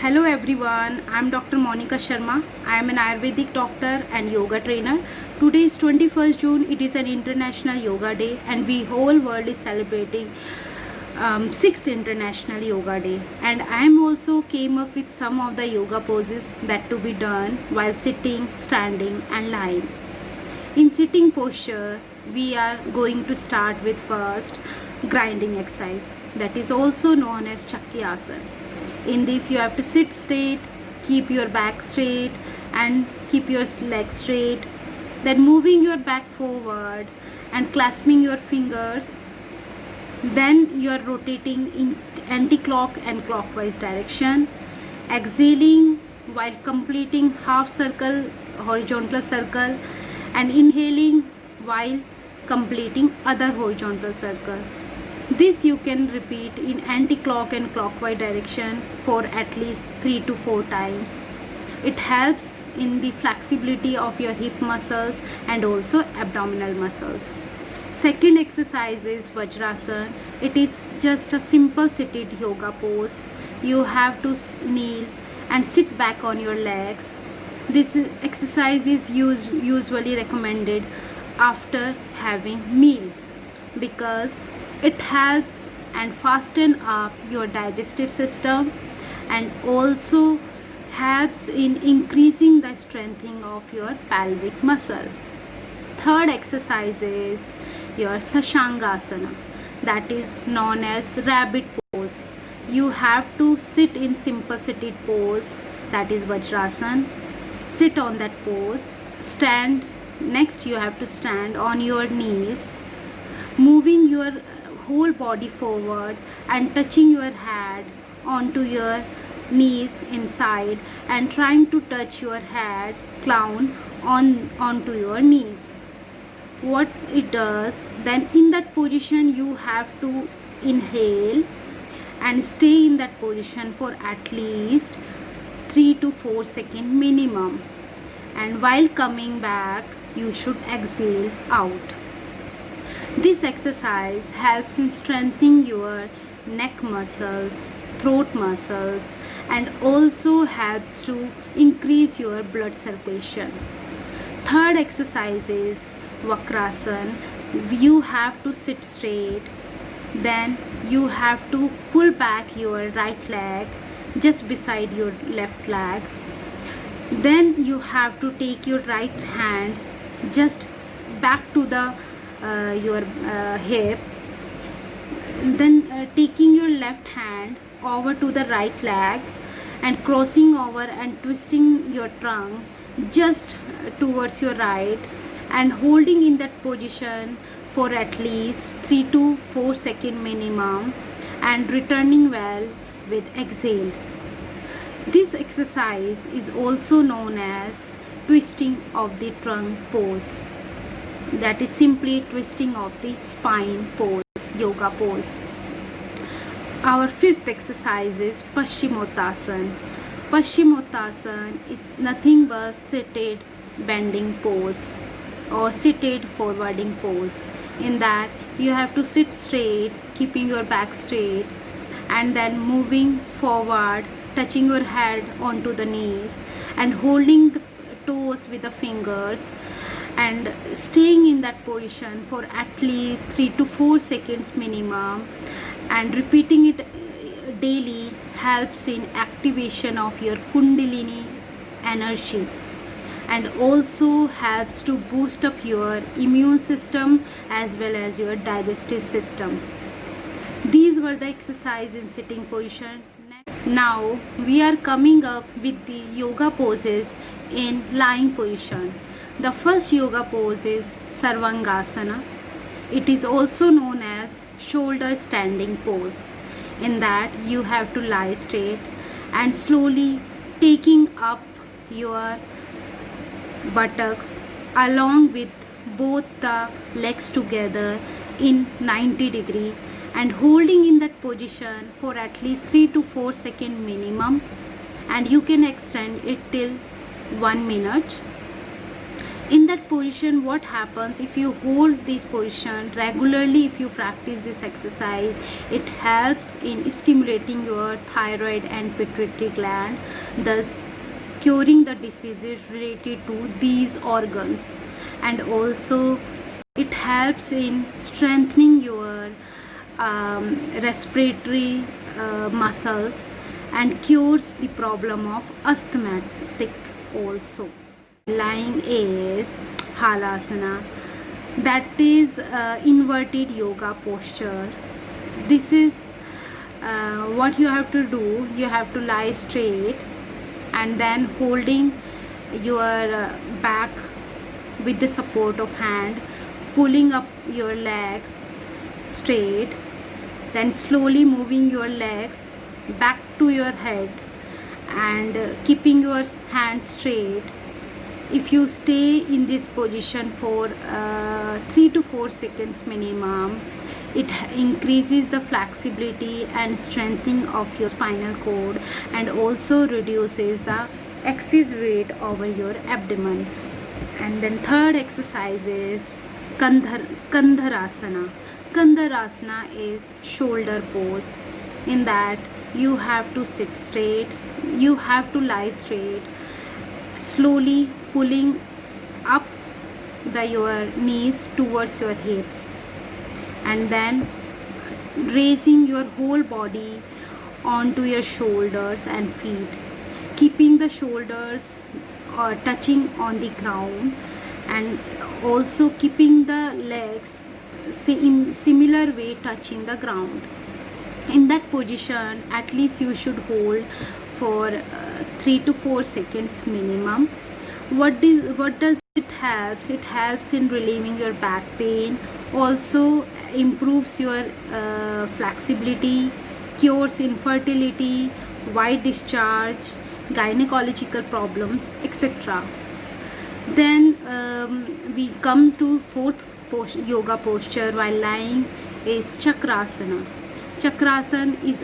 Hello everyone, I am Dr. Monica Sharma. I am an Ayurvedic doctor and yoga trainer. Today is 21st June. It is an International Yoga Day and we whole world is celebrating 6th International Yoga Day. And I am also came up with some of the yoga poses that to be done while sitting, standing and lying. In sitting posture, we are going to start with first grinding exercise, that is also known as Chakrasana. In this you have to sit straight, keep your back straight and keep your legs straight, then moving your back forward and clasping your fingers, then you are rotating in anti-clock and clockwise direction, exhaling while completing half circle, horizontal circle, and inhaling while completing other horizontal circle. This you can repeat in anti-clock and clockwise direction for at least 3 to 4 times. It helps in the flexibility of your hip muscles and also abdominal muscles. Second exercise is Vajrasana. It is just a simple seated yoga pose. You have to kneel and sit back on your legs. This exercise is usually recommended after having meal because it helps and fasten up your digestive system and also helps in increasing the strengthening of your pelvic muscle. Third exercise is your Sashangasana, that is known as rabbit pose. You have to sit in simple seated pose, that is Vajrasana. Sit on that pose, stand, next you have to stand on your knees, moving your whole body forward and touching your head onto your knees inside and trying to touch your head clown onto your knees. What it does, then in that position you have to inhale and stay in that position for at least 3 to 4 seconds minimum, and while coming back you should exhale out. This exercise helps in strengthening your neck muscles, throat muscles, and also helps to increase your blood circulation. Third exercise is Vakrasana. You have to sit straight, then you have to pull back your right leg just beside your left leg. Then you have to take your right hand just back to the your hip, then taking your left hand over to the right leg and crossing over and twisting your trunk just towards your right and holding in that position for at least 3 to 4 seconds minimum and returning well with exhale. This exercise is also known as twisting of the trunk pose, that is simply twisting of the spine pose, yoga pose. Our fifth exercise is Paschimottanasana. Paschimottanasana is nothing but seated bending pose or seated forwarding pose. In that you have to sit straight, keeping your back straight and then moving forward, touching your head onto the knees and holding the toes with the fingers and staying in that position for at least 3 to 4 seconds minimum, and repeating it daily helps in activation of your Kundalini energy and also helps to boost up your immune system as well as your digestive system. These were the exercises in sitting position. Now we are coming up with the yoga poses in lying position. The first yoga pose is Sarvangasana. It is also known as shoulder standing pose. In that you have to lie straight and slowly taking up your buttocks along with both the legs together in 90 degree and holding in that position for at least 3 to 4 seconds minimum, and you can extend it till 1 minute. In that position, what happens if you hold this position regularly? If you practice this exercise, it helps in stimulating your thyroid and pituitary gland, thus curing the diseases related to these organs. And also it helps in strengthening your respiratory muscles and cures the problem of asthmatic also. Lying is halasana, that is inverted yoga posture. This is what you have to do. You have to lie straight and then holding your back with the support of hand, pulling up your legs straight, then slowly moving your legs back to your head and keeping your hands straight. If you stay in this position for 3 to 4 seconds minimum, it increases the flexibility and strengthening of your spinal cord and also reduces the excess weight over your abdomen. And then third exercise is Kandharasana. Kandharasana is shoulder pose. In that you have to sit straight, you have to lie straight, slowly pulling up your knees towards your hips and then raising your whole body onto your shoulders and feet, keeping the shoulders touching on the ground and also keeping the legs in similar way touching the ground. In that position, at least you should hold for 3 to 4 seconds minimum. What does it helps? It helps in relieving your back pain, also improves your flexibility, cures infertility, white discharge, gynecological problems, etc. Then we come to fourth yoga posture while lying is Chakrasana. Chakrasana is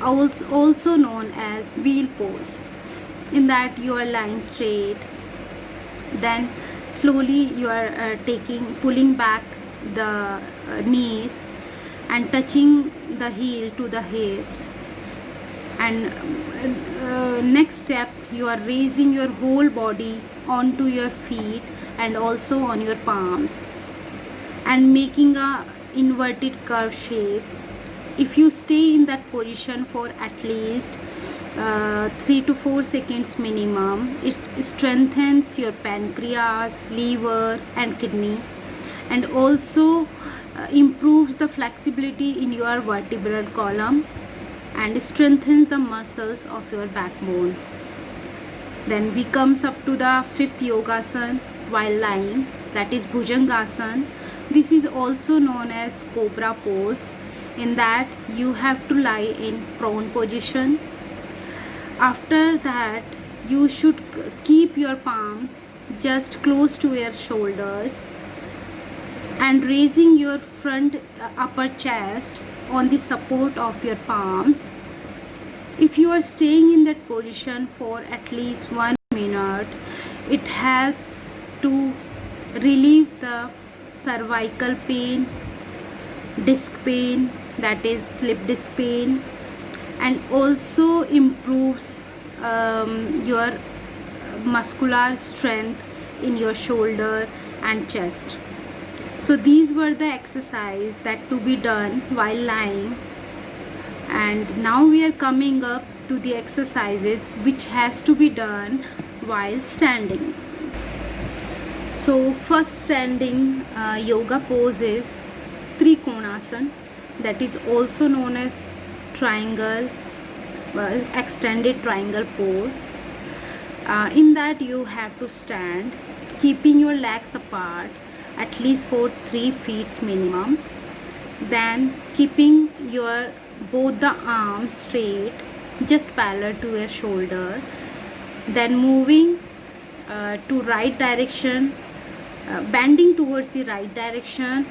also known as wheel pose. In that you are lying straight, then slowly you are pulling back the knees and touching the heel to the hips, and next step you are raising your whole body onto your feet and also on your palms and making a inverted curve shape. If you stay in that position for at least 3 to 4 seconds minimum, it strengthens your pancreas, liver and kidney, and also improves the flexibility in your vertebral column and strengthens the muscles of your backbone. Then we comes up to the fifth yogasana while lying, that is Bhujangasana. This is also known as cobra pose. In that you have to lie in prone position. After that you should keep your palms just close to your shoulders and raising your front upper chest on the support of your palms. If you are staying in that position for at least 1 minute, it helps to relieve the cervical pain, disc pain, that is slip disc pain, and also improves your muscular strength in your shoulder and chest. So these were the exercises that to be done while lying, and now we are coming up to the exercises which has to be done while standing. So first standing yoga pose is Trikonasana, that is also known as triangle, extended triangle pose. In that you have to stand keeping your legs apart at least for 3 feet minimum, then keeping your both the arms straight just parallel to your shoulder, then moving to right direction, bending towards the right direction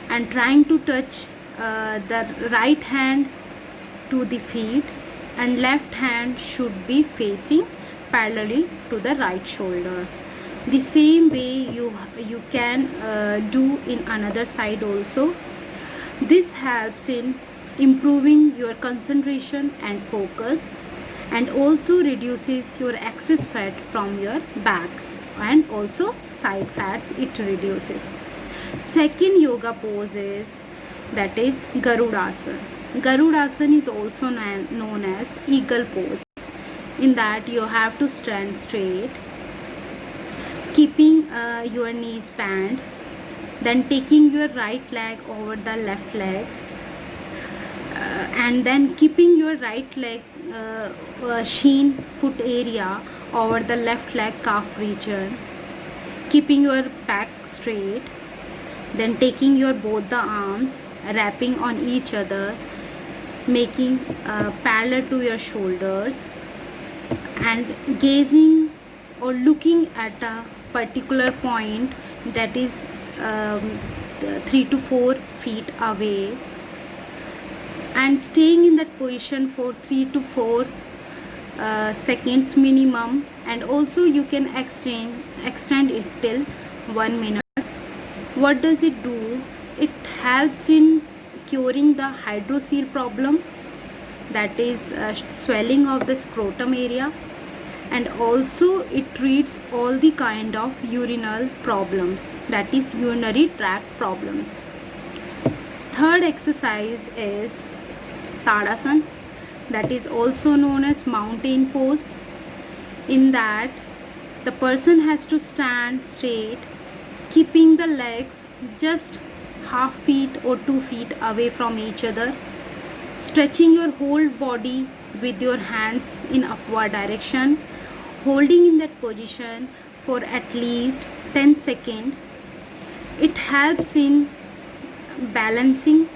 and trying to touch the right hand to the feet, and left hand should be facing parallelly to the right shoulder. The same way you can do in another side also. This helps in improving your concentration and focus, and also reduces your excess fat from your back, and also side fats it reduces. Second yoga pose is, that is Garudasana. Garudasana is also known as eagle pose. In that you have to stand straight, keeping your knees bent, then taking your right leg over the left leg, and then keeping your right leg shin foot area over the left leg calf region, keeping your back straight, then taking your both the arms, wrapping on each other, making parallel to your shoulders, and gazing or looking at a particular point that is 3 to 4 feet away, and staying in that position for 3 to 4 seconds minimum, and also you can extend it till 1 minute. What does it do? It helps in curing the hydrocele problem, that is swelling of the scrotum area, and also it treats all the kind of urinal problems, that is urinary tract problems. Third exercise is Tadasana, that is also known as mountain pose. In that the person has to stand straight, keeping the legs just half feet or 2 feet away from each other, stretching your whole body with your hands in upward direction, holding in that position for at least 10 seconds. It helps in balancing,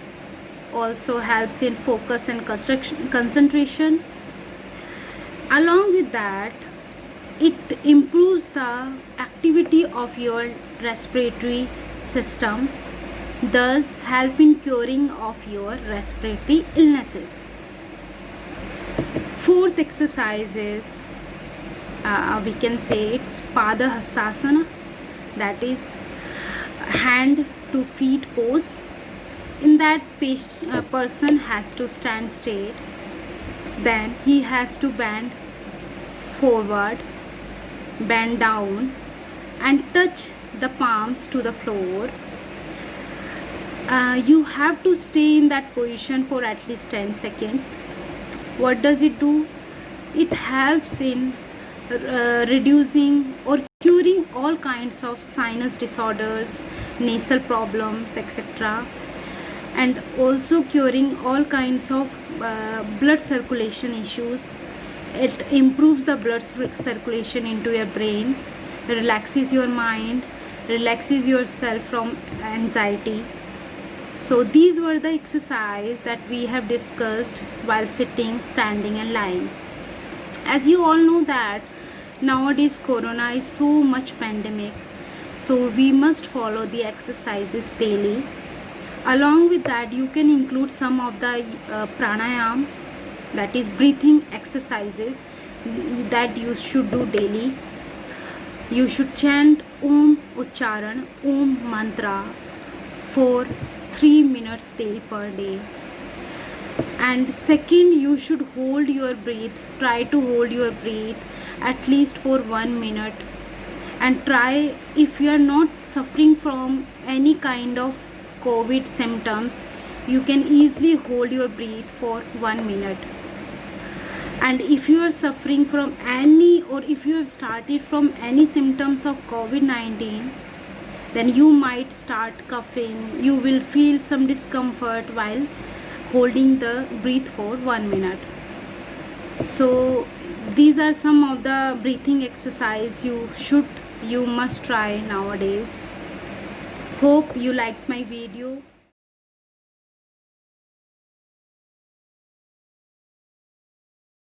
also helps in focus and concentration. Along with that, it improves the activity of your respiratory system, thus help in curing of your respiratory illnesses. Fourth exercise is we can say it's Pada Hastasana, that is hand to feet pose. In that person has to stand straight, then he has to bend forward, bend down, and touch the palms to the floor. You have to stay in that position for at least 10 seconds. What does it do? It helps in reducing or curing all kinds of sinus disorders, nasal problems, etc., and also curing all kinds of blood circulation issues. It improves the blood circulation into your brain, relaxes your mind, relaxes yourself from anxiety. So these were the exercises that we have discussed while sitting, standing and lying. As you all know that nowadays corona is so much pandemic, so we must follow the exercises daily. Along with that, you can include some of the pranayam, that is breathing exercises, that you should do daily. You should chant Om Ucharan, Om mantra for 3 minutes daily per day. And second, you should hold your breath, try to hold your breath at least for 1 minute, and try, if you are not suffering from any kind of COVID symptoms, you can easily hold your breath for 1 minute. And if you are suffering from any, or if you have started from any symptoms of COVID-19, then you might start coughing, you will feel some discomfort while holding the breath for 1 minute. So these are some of the breathing exercise you must try nowadays. Hope you liked my video.